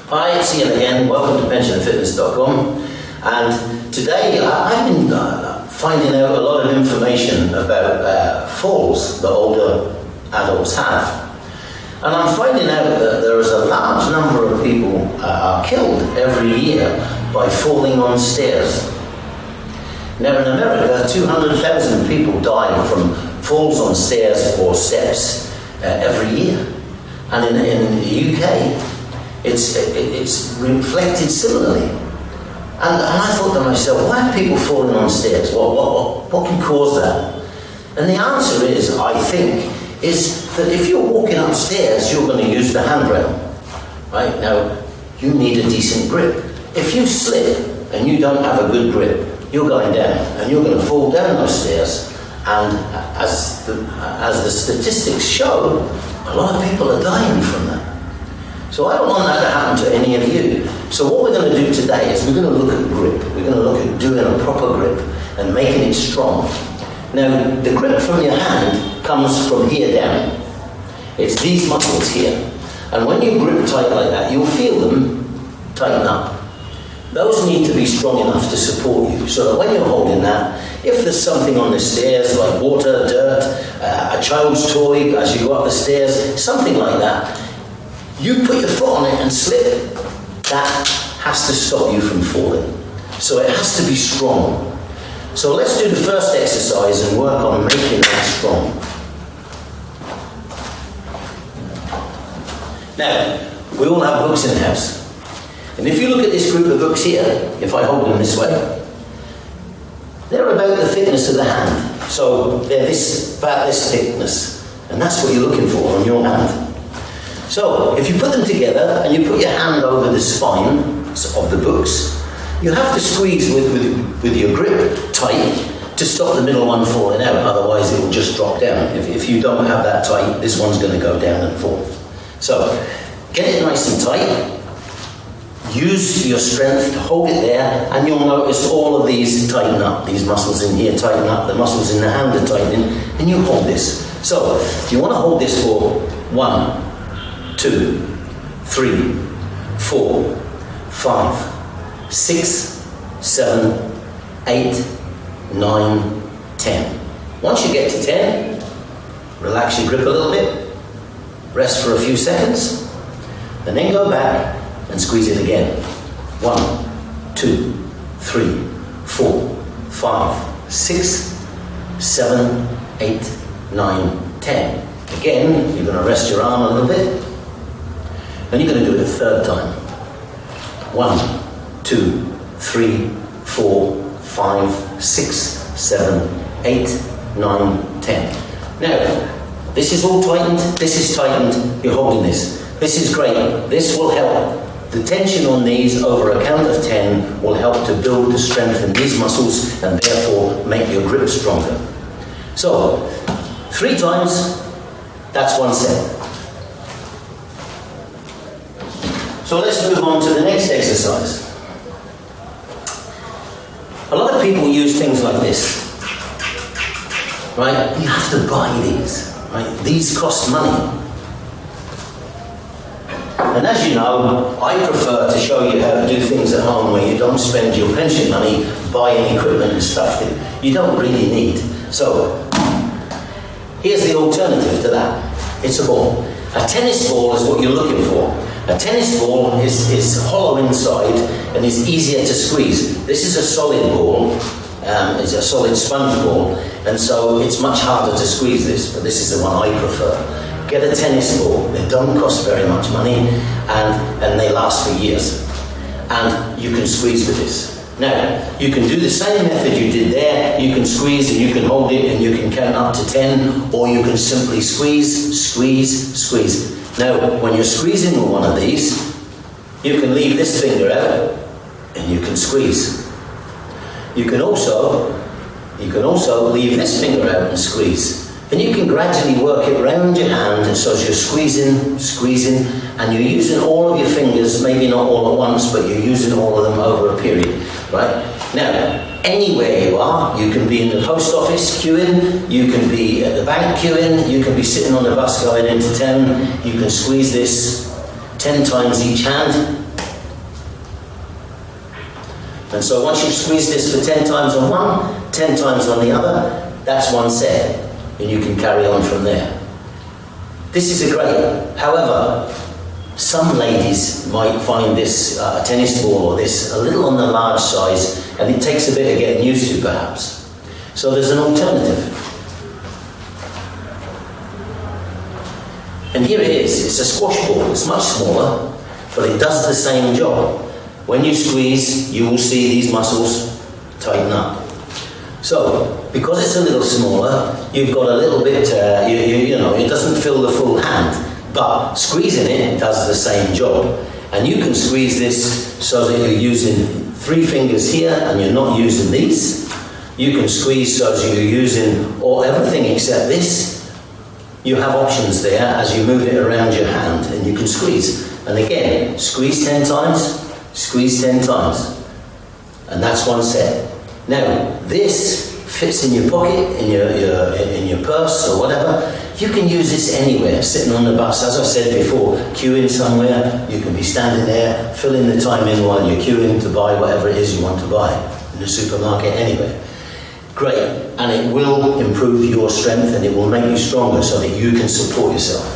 Hi, it's Ian again. Welcome to pensionandfitness.com. And today I've been finding out a lot of information about falls that older adults have. And I'm finding out that there is a large number of people are killed every year by falling on stairs. Now in America, 200,000 people die from falls on stairs or steps every year. And in the UK, it's reflected similarly. And I thought to myself, why are people falling on stairs? What can cause that? And the answer is, I think, is that if you're walking upstairs, you're going to use the handrail. Right? Now, you need a decent grip. If you slip and you don't have a good grip, you're going down and you're going to fall down those stairs. And as the statistics show, a lot of people are dying from that. So I don't want that to happen to any of you. So what we're going to do today is we're going to look at grip. We're going to look at doing a proper grip and making it strong. Now, the grip from your hand comes from here down. It's these muscles here. And when you grip tight like that, you'll feel them tighten up. Those need to be strong enough to support you, so that when you're holding that, if there's something on the stairs, like water, dirt, a child's toy as you go up the stairs, something like that, you put your foot on it and slip, that has to stop you from falling. So it has to be strong. So let's do the first exercise and work on making that strong. Now, we all have books in the house. And if you look at this group of books here, if I hold them this way, they're about the thickness of the hand. So they're about this thickness. And that's what you're looking for on your hand. So, if you put them together and you put your hand over the spine of the books, you have to squeeze with your grip tight to stop the middle one falling out, otherwise it will just drop down. If you don't have that tight, this one's going to go down and fall. So, get it nice and tight, use your strength to hold it there, and you'll notice all of these tighten up. These muscles in here tighten up, the muscles in the hand are tightening, and you hold this. So, you want to hold this for 1, 2, 3, 4, 5, 6, 7, 8, 9, 10. Once you get to 10, relax your grip a little bit, rest for a few seconds, and then go back and squeeze it again. 1, 2, 3, 4, 5, 6, 7, 8, 9, 10. Again, you're going to rest your arm a little bit. And you're going to do it a third time. 1, 2, 3, 4, 5, 6, 7, 8, 9, 10. Now, this is all tightened, this is tightened, you're holding this. This is great. This will help. The tension on these over a count of 10 will help to build the strength in these muscles and therefore make your grip stronger. So, 3 times, that's 1 set. So let's move on to the next exercise. A lot of people use things like this, right? You have to buy these, right? These cost money. And as you know, I prefer to show you how to do things at home where you don't spend your pension money buying equipment and stuff that you don't really need. So, here's the alternative to that. It's a ball. A tennis ball is what you're looking for. A tennis ball is hollow inside and is easier to squeeze. This is a solid ball, it's a solid sponge ball, and so it's much harder to squeeze this, but this is the one I prefer. Get a tennis ball. They don't cost very much money, and they last for years. And you can squeeze with this. Now, you can do the same method you did there. You can squeeze and you can hold it and you can count up to 10, or you can simply squeeze, squeeze, squeeze. Now, when you're squeezing with one of these, you can leave this finger out and you can squeeze. You can also leave this finger out and squeeze. And you can gradually work it around your hand so as you're squeezing, and you're using all of your fingers, maybe not all at once, but you're using all of them over a period, right? Now, anywhere you are, you can be in the post office queuing, you can be at the bank queuing, you can be sitting on the bus going into town, you can squeeze this 10 times each hand, And so once you've squeezed this for 10 times on one, 10 times on the other, that's one set. And you can carry on from there. This is a great. However, some ladies might find this tennis ball or this a little on the large size, and it takes a bit of getting used to perhaps. So there's an alternative. And here it is. It's a squash ball. It's much smaller, but it does the same job. When you squeeze, you will see these muscles tighten up. So, because it's a little smaller, you've got a little bit, you know, it doesn't fill the full hand, but squeezing it does the same job. And you can squeeze this so that you're using 3 fingers here and you're not using these. You can squeeze so that you're using everything except this. You have options there as you move it around your hand, and you can squeeze. And again, squeeze 10 times, squeeze 10 times. And that's one set. Now, this fits in your pocket, in your purse or whatever. You can use this anywhere, sitting on the bus. As I said before, queuing somewhere, you can be standing there, filling the time in while you're queuing to buy whatever it is you want to buy in the supermarket anywhere. Great, and it will improve your strength and it will make you stronger so that you can support yourself.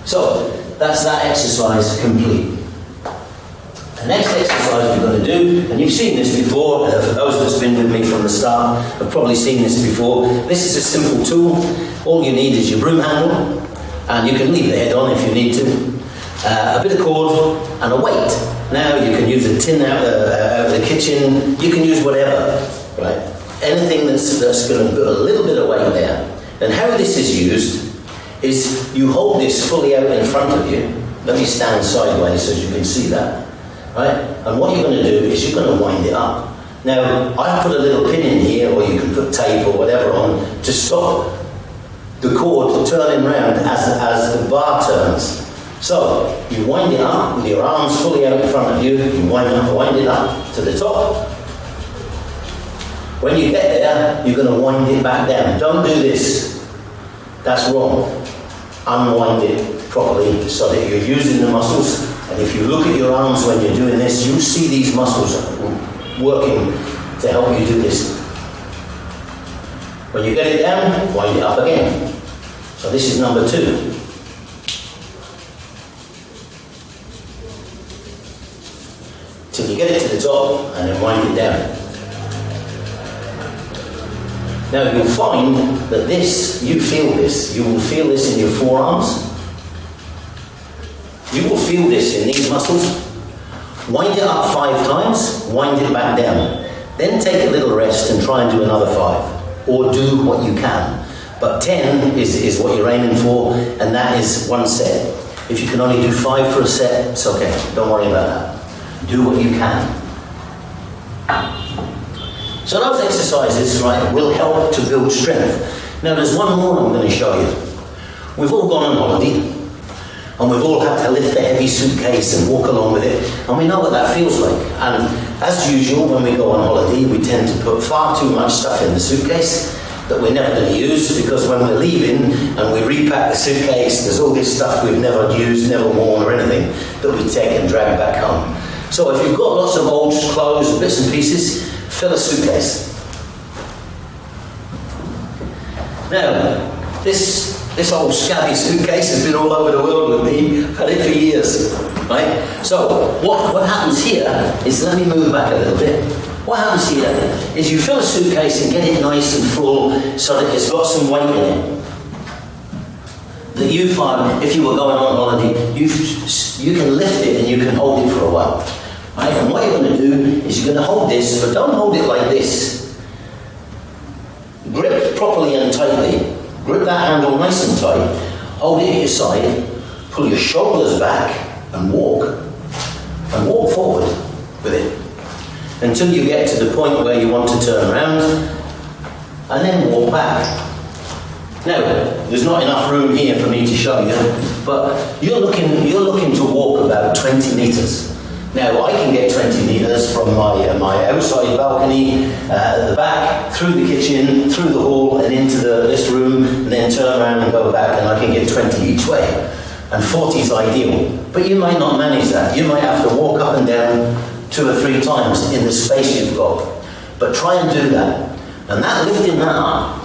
So, that's that exercise complete. The next exercise we're going to do, and you've seen this before, for those that's been with me from the start have probably seen this before. This is a simple tool. All you need is your broom handle, and you can leave the head on if you need to, a bit of cord and a weight. Now you can use a tin out of the kitchen, you can use whatever, right? Anything that's going to put a little bit of weight there. And how this is used is you hold this fully out in front of you. Let me stand sideways so you can see that. Right? And what you're going to do is you're going to wind it up. Now, I've put a little pin in here, or you can put tape or whatever on to stop the cord turning round as the bar turns. So, you wind it up with your arms fully out in front of you, you wind it up to the top. When you get there, you're going to wind it back down. Don't do this. That's wrong. Unwind it properly so that you're using the muscles. And if you look at your arms when you're doing this, you see these muscles working to help you do this. When you get it down, wind it up again. So this is number 2. Till you get it to the top and then wind it down. Now you'll find that this, you will feel this in your forearms. You will feel this in these muscles. Wind it up 5 times, wind it back down. Then take a little rest and try and do another 5. Or do what you can. But 10 is what you're aiming for, and that is one set. If you can only do 5 for a set, it's okay. Don't worry about that. Do what you can. So those exercises, right, will help to build strength. Now there's one more I'm going to show you. We've all gone on holiday, and we've all had to lift a heavy suitcase and walk along with it, and we know what that feels like. And as usual, when we go on holiday, we tend to put far too much stuff in the suitcase that we're never going to use, because when we're leaving and we repack the suitcase, there's all this stuff we've never used, never worn or anything that we take and drag back home. So if you've got lots of old clothes and bits and pieces, fill a suitcase. Now, this old scabby suitcase has been all over the world with me. I've had it for years, right? So what happens here is, let me move back a little bit. What happens here is you fill a suitcase and get it nice and full so that it's got some weight in it. That you find, if you were going on holiday, you can lift it and you can hold it for a while. Right? And what you're going to do is you're going to hold this, but don't hold it like this. Grip properly and tightly. Grip that handle nice and tight. Hold it at your side. Pull your shoulders back and walk. And walk forward with it. Until you get to the point where you want to turn around. And then walk back. Now, there's not enough room here for me to show you, but you're looking to walk about 20 metres. Now, I can get 20 metres from my outside balcony, at the back, through the kitchen, through the hall, and into this room, and then turn around and go back, and I can get 20 each way. And 40 is ideal. But you might not manage that. You might have to walk up and down 2 or 3 times in the space you've got. But try and do that. And that lifting that up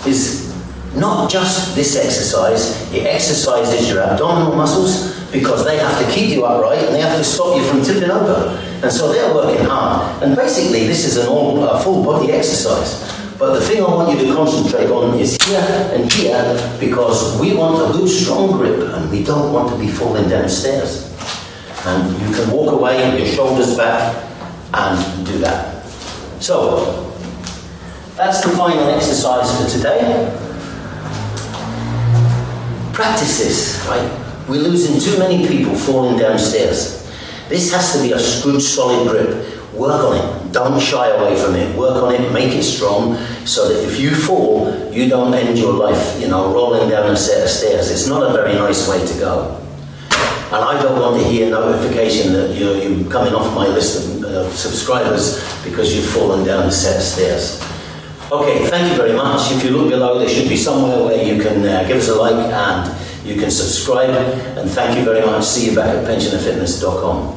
is not just this exercise, it exercises your abdominal muscles because they have to keep you upright and they have to stop you from tipping over. And so they're working hard. And basically this is a full body exercise. But the thing I want you to concentrate on is here and here, because we want a good strong grip and we don't want to be falling downstairs. And you can walk away with your shoulders back and do that. So, that's the final exercise for today. Practice this, right? We're losing too many people falling downstairs. This has to be a good solid grip. Work on it. Don't shy away from it. Work on it, make it strong, so that if you fall, you don't end your life, rolling down a set of stairs. It's not a very nice way to go. And I don't want to hear notification that you're coming off my list of subscribers because you've fallen down a set of stairs. Okay, thank you very much. If you look below, there should be somewhere where you can give us a like and you can subscribe. And thank you very much. See you back at pensionerfitness.com.